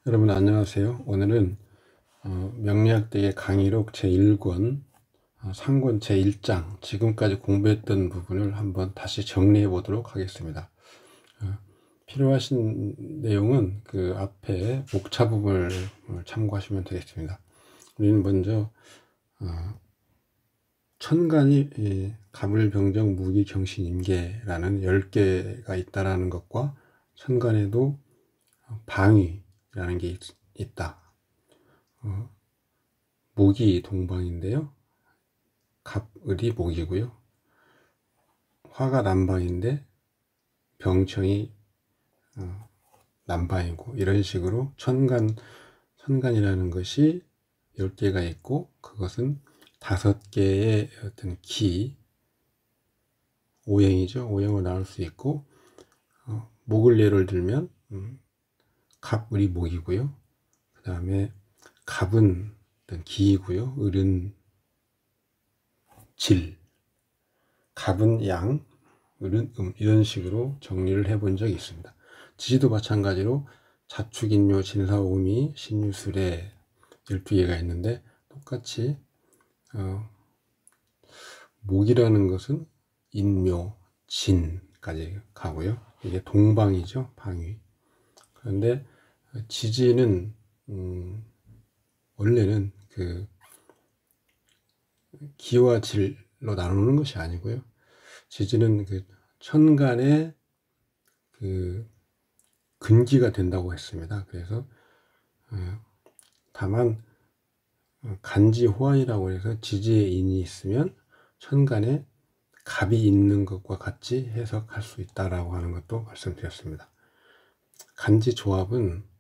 여러분 안녕하세요. 오늘은 명리학대의 강의록 제1권 상권 제1장 지금까지 공부했던 부분을 한번 다시 정리해 보도록 하겠습니다. 필요하신 내용은 그 앞에 목차 부분을 참고하시면 되겠습니다. 우리는 먼저 천간이 가물병정 무기경신임계라는 10개가 있다라는 것과 천간에도 방위라는 게 있다. 목이 동방인데요. 갑을이 목이고요. 화가 남방인데 병청이 남방이고, 이런 식으로 천간이라는 것이 10개가 있고, 그것은 5개의 어떤 오행이죠. 오행으로 나올 수 있고, 목을 예를 들면 갑을이 목이고요. 그 다음에 갑은 어떤 기이고요. 을은 질, 갑은 양, 을은 이런 식으로 정리를 해본 적이 있습니다. 지지도 마찬가지로 자축인묘 진사오미 신유술에 12개가 있는데, 똑같이 목이라는 것은 인묘 진까지 가고요. 이게 동방이죠. 방위. 그런데 지지는 원래는 그 기와 질로 나누는 것이 아니고요. 지지는 그 천간의 그 근기가 된다고 했습니다. 그래서 다만 간지호환이라고 해서 지지에 인이 있으면 천간에 갑이 있는 것과 같이 해석할 수 있다라고 하는 것도 말씀드렸습니다. 간지조합은,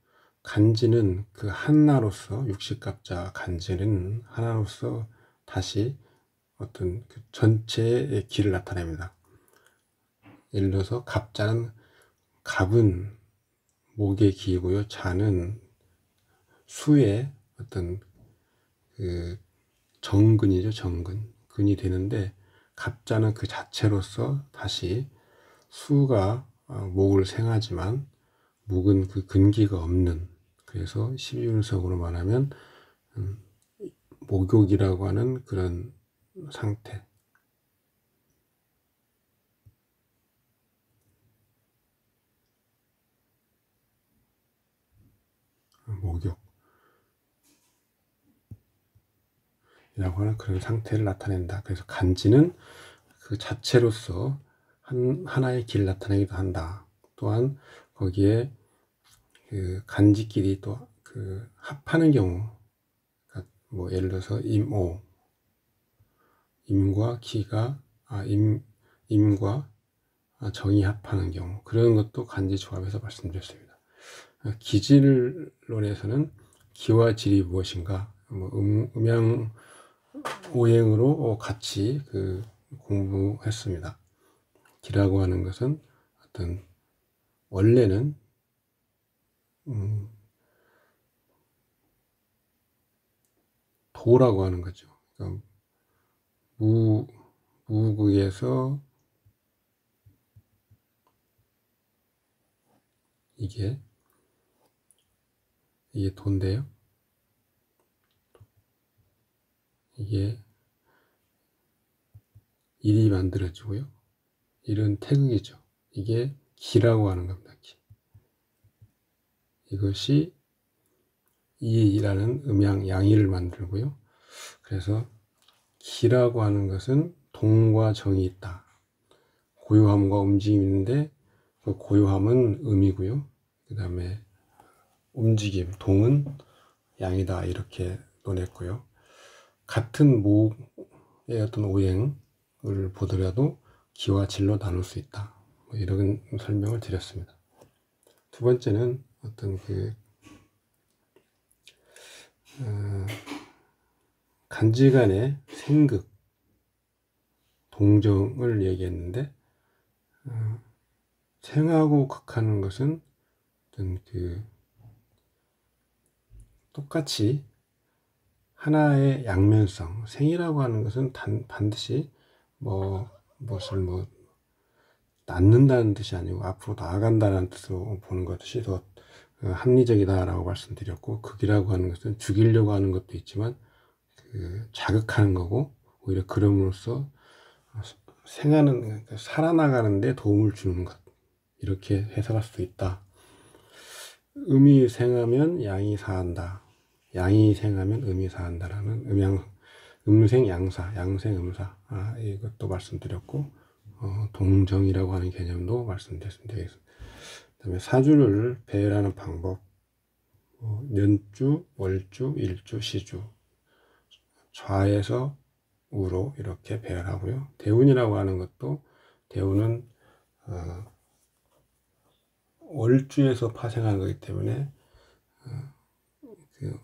간지는 그 하나로서, 육식갑자 간지는 하나로서 다시 어떤 그 전체의 기를 나타냅니다. 예를 들어서 갑은 목의 기이고요. 자는 수의 어떤 그 정근이죠. 근이 되는데, 갑자는 그 자체로서 다시 수가 목을 생하지만 목은 그 근기가 없는, 그래서 12운석으로 말하면 목욕이라고 하는 그런 상태. 목욕이라고 하는 그런 상태를 나타낸다. 그래서 간지는 그 자체로서 하나의 길을 나타내기도 한다. 또한 거기에 그 간지끼리 또 그 합하는 경우, 뭐 예를 들어서 임과 임과 정이 합하는 경우, 그런 것도 간지 조합에서 말씀드렸습니다. 기질론에서는 기와 질이 무엇인가, 뭐 음양 오행으로 같이 그 공부했습니다. 기라고 하는 것은 어떤 원래는 도라고 하는 거죠. 그러니까 무극에서 이게 도인데요. 이게 일이 만들어지고요. 일은 태극이죠. 이게 기라고 하는 겁니다. 기. 이것이 이라는 음양 양의를 만들고요. 그래서 기라고 하는 것은 동과 정이 있다. 고요함과 움직임이 있는데, 그 고요함은 음이고요. 그 다음에 움직임, 동은 양이다. 이렇게 논했고요. 같은 목의 어떤 오행을 보더라도 기와 질로 나눌 수 있다. 뭐 이런 설명을 드렸습니다. 두 번째는 어떤 간지간의 생극, 동정을 얘기했는데, 생하고 극하는 것은 어떤 똑같이 하나의 양면성, 생이라고 하는 것은 반드시 무엇을 낳는다는 뜻이 아니고 앞으로 나아간다는 뜻으로 보는 것이 더 합리적이다라고 말씀드렸고, 극이라고 하는 것은 죽이려고 하는 것도 있지만 자극하는 거고, 오히려 그럼으로써 살아나가는데 도움을 주는 것, 이렇게 해석할 수 있다. 음이 생하면 양이 사한다. 양이 생하면 음이 사한다라는 음생 양사, 양생 음사, 이것도 말씀드렸고, 동정이라고 하는 개념도 말씀드렸습니다. 그 다음에 사주를 배열하는 방법, 년주, 월주, 일주, 시주, 좌에서 우로 이렇게 배열하고요. 대운이라고 하는 것도, 대운은 월주에서 파생하는 거기 때문에 그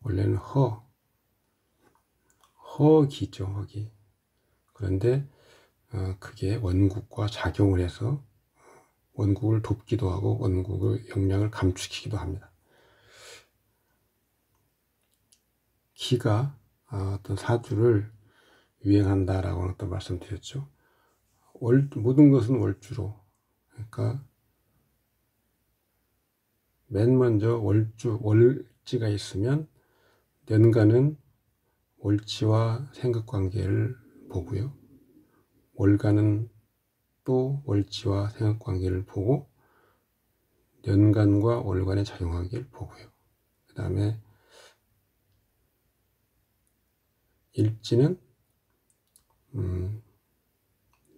원래는 허기죠, 허기. 그런데 그게 원국과 작용을 해서 원국을 돕기도 하고 원국의 영향을 감축시키기도 합니다. 기가 어떤 사주를 유행한다라고 하는 또 말씀드렸죠. 모든 것은 월주로, 그러니까 맨 먼저 월지가 있으면 년간은 월지와 생극관계를 보고요. 월간은 또 월지와 생극관계를 보고 년간과 월간의 작용관계를 보고요. 그 다음에 일지는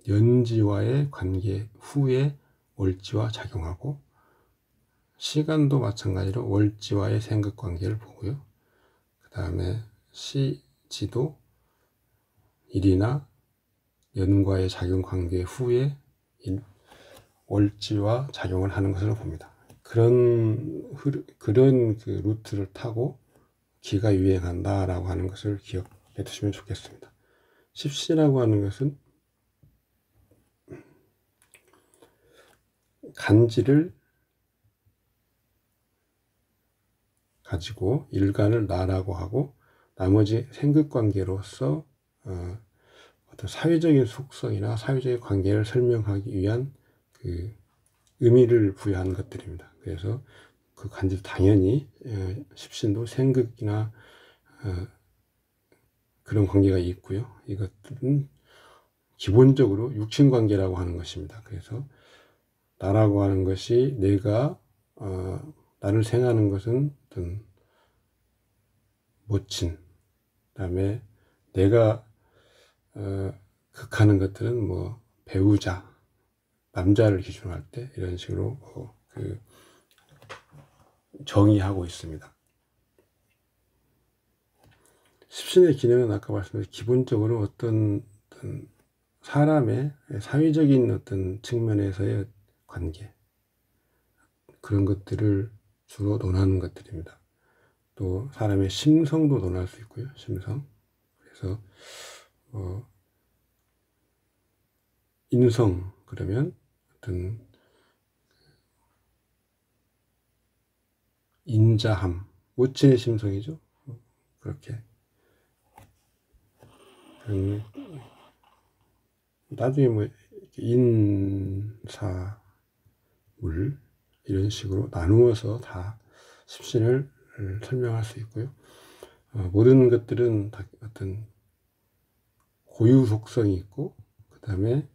연지와의 관계 후에 월지와 작용하고, 시간도 마찬가지로 월지와의 생극관계를 보고요. 그 다음에 시지도 일이나 연과의 작용관계 후에 월지와 작용을 하는 것으로 봅니다. 그런 그 루트를 타고 기가 유행한다라고 하는 것을 기억해 두시면 좋겠습니다. 십시라고 하는 것은 간지를 가지고 일간을 나라고 하고, 나머지 생극관계로서 어떤 사회적인 속성이나 사회적인 관계를 설명하기 위한 그 의미를 부여한 것들입니다. 그래서 그 간지 당연히 십신도 생극이나 그런 관계가 있고요. 이것들은 기본적으로 육친관계라고 하는 것입니다. 그래서 나라고 하는 것이 내가 나를 생하는 것은 어떤 모친, 그 다음에 내가 극하는 것들은 뭐 배우자, 남자를 기준으로 할 때 이런 식으로 정의하고 있습니다. 십신의 기능은 아까 말씀드린 기본적으로 어떤 사람의 사회적인 어떤 측면에서의 관계, 그런 것들을 주로 논하는 것들입니다. 또 사람의 심성도 논할 수 있고요. 심성. 그래서 인성, 그러면 어떤 인자함, 모친의 심성이죠. 그렇게 나중에 뭐 인사물 이런 식으로 나누어서 다 십신을 설명할 수 있고요. 모든 것들은 다 어떤 고유 속성이 있고, 그 다음에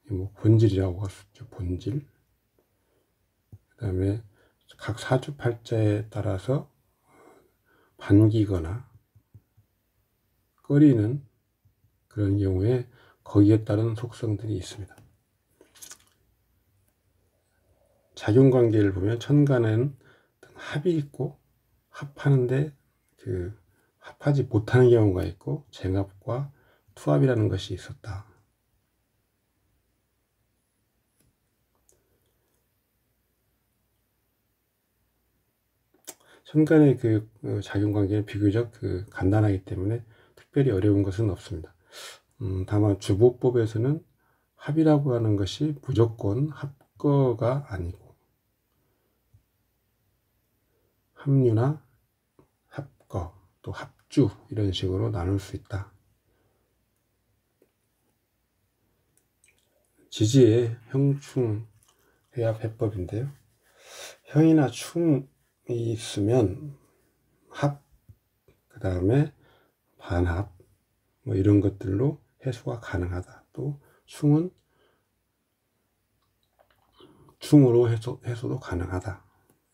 뭐 본질이라고 할 수 있죠. 본질. 그 다음에 각 사주팔자에 따라서 반기거나 꺼리는 그런 경우에 거기에 따른 속성들이 있습니다. 작용관계를 보면 천간에는 합이 있고, 합하는데 합하지 못하는 경우가 있고, 쟁합과 투합이라는 것이 있었다. 천간의 작용관계는 비교적 간단하기 때문에 특별히 어려운 것은 없습니다. 다만 주보법에서는 합이라고 하는 것이 무조건 합거가 아니고, 합류나 합거, 또 합주 이런 식으로 나눌 수 있다. 지지의 형충 회합 해법인데요. 형이나 충이 있으면 합, 그 다음에 반합, 뭐 이런 것들로 해소가 가능하다. 또 충은 충으로 해소도 가능하다.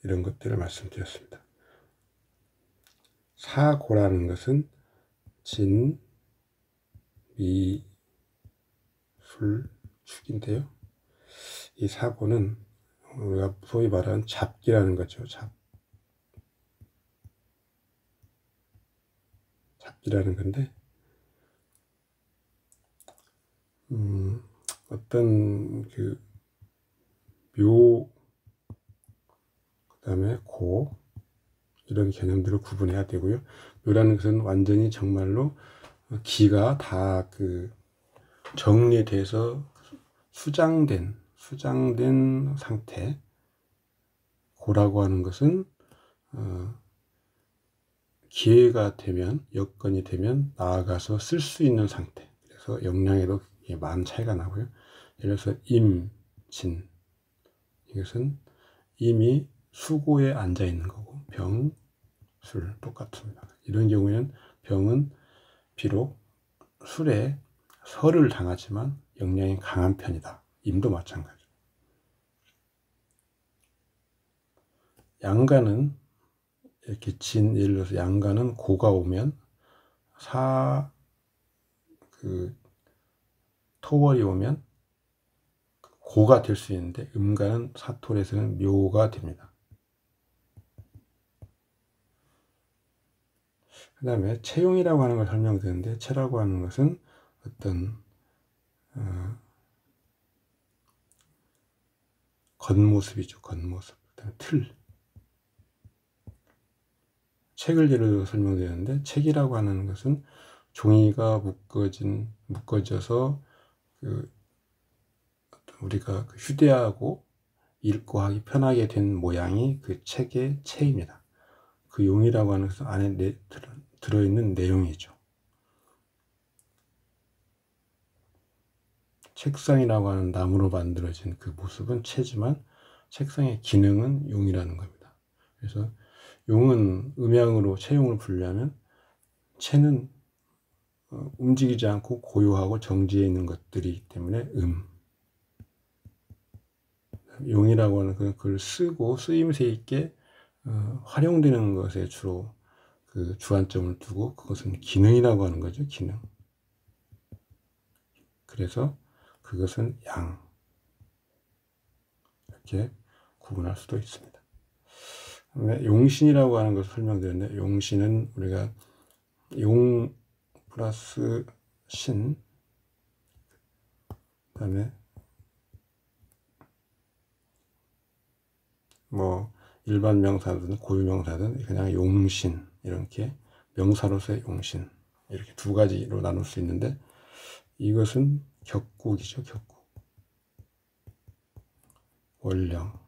이런 것들을 말씀드렸습니다. 사고라는 것은 진, 미, 술, 축인데요. 이 사고는 우리가 소위 말하는 잡기라는 거죠. 잡기라는 건데, 어떤 묘, 그 다음에 고, 이런 개념들을 구분해야 되고요. 묘라는 것은 완전히 정말로 기가 다 정리돼서 수장된 상태. 고라고 하는 것은 기회가 되면, 여건이 되면 나아가서 쓸 수 있는 상태. 그래서 역량에도 많은 차이가 나고요. 예를 들어서 임, 진, 이것은 임이 수고에 앉아 있는 거고, 병, 술 똑같습니다. 이런 경우에는 병은 비록 술에 설을 당하지만 역량이 강한 편이다. 임도 마찬가지죠. 양간은 이렇게 예를 들어서 양간은 고가 오면 토월이 오면 고가 될 수 있는데, 음간은 사토에서는 묘가 됩니다. 그 다음에 체용이라고 하는 걸 설명드렸는데, 체라고 하는 것은 어떤 겉모습이죠. 겉모습. 그다음에 틀. 책을 예를 들어 설명드렸는데, 책이라고 하는 것은 종이가 묶어져서 우리가 휴대하고 읽고 하기 편하게 된 모양이 그 책의 체입니다. 그 용이라고 하는 것은 안에 들어있는 내용이죠. 책상이라고 하는 나무로 만들어진 그 모습은 체지만 책상의 기능은 용이라는 겁니다. 그래서 용은 음양으로 체용을 분류하면, 체는 움직이지 않고 고요하고 정지해 있는 것들이기 때문에 용이라고 하는 그걸 쓰고 쓰임새 있게 활용되는 것에 주로 주안점을 두고, 그것은 기능이라고 하는 거죠. 기능. 그래서 그것은 양, 이렇게 구분할 수도 있습니다. 용신이라고 하는 것을 설명드렸는데, 용신은 우리가 용 플러스 신, 그 다음에 뭐 일반 명사든 고유명사든 그냥 용신, 이렇게 명사로서의 용신, 이렇게 두 가지로 나눌 수 있는데, 이것은 격국이죠. 격국. 원령,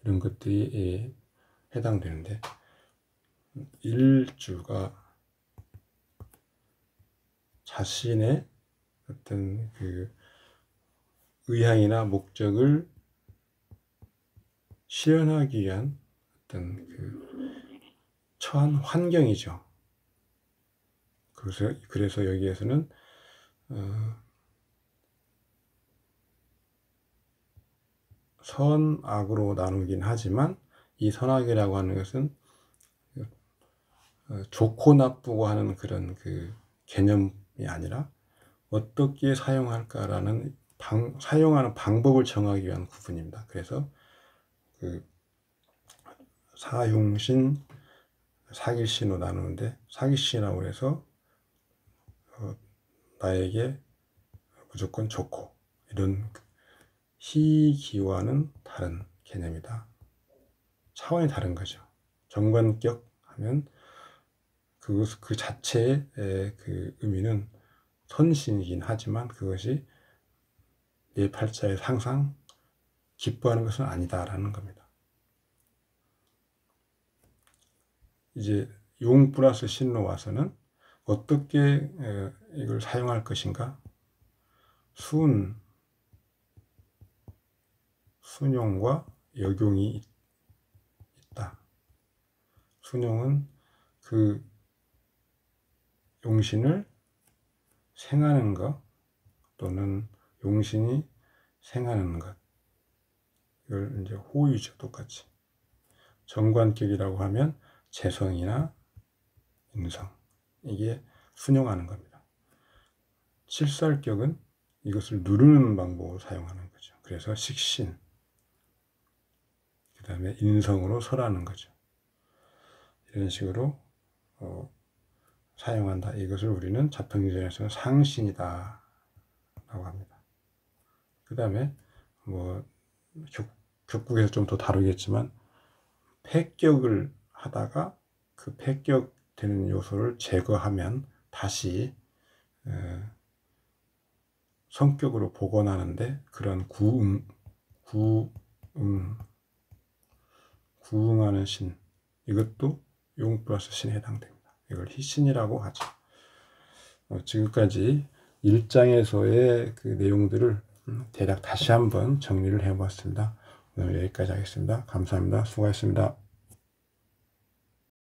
이런 것들이 해당되는데, 일주가 자신의 어떤 의향이나 목적을 실현하기 위한 어떤 처한 환경이죠. 그래서 여기에서는 선악으로 나누긴 하지만, 이 선악이라고 하는 것은 좋고 나쁘고 하는 그런 개념이 아니라 어떻게 사용할까라는 사용하는 방법을 정하기 위한 구분입니다. 그래서 사용신, 사기신으로 나누는데, 사기신이라고 해서 나에게 무조건 좋고, 이런 희기와는 다른 개념이다. 차원이 다른 거죠. 정관격 하면 그 자체의 의미는 선신이긴 하지만, 그것이 내 팔자에 항상 기뻐하는 것은 아니다라는 겁니다. 이제 용 플러스 신로 와서는 어떻게 이걸 사용할 것인가, 순용과 역용이 있다. 순용은 그 용신을 생하는 것 또는 용신이 생하는 것, 이걸 이제 호유죠. 똑같이. 정관격이라고 하면 재성이나 인성, 이게 순용하는 겁니다. 칠살격은 이것을 누르는 방법으로 사용하는 거죠. 그래서 식신, 그 다음에 인성으로 설하는 거죠. 이런 식으로 사용한다. 이것을 우리는 자평기전에서는 상신이다 라고 합니다. 그 다음에 뭐 격국에서 좀 더 다루겠지만 폐격을 하다가 그 폐격 되는 요소를 제거하면 다시 성격으로 복원하는데 그런 구응하는 신, 이것도 용 플러스 신에 해당됩니다. 이걸 희신이라고 하죠. 지금까지 1장에서의 그 내용들을 대략 다시 한번 정리를 해보았습니다. 오늘 여기까지 하겠습니다. 감사합니다. 수고하셨습니다.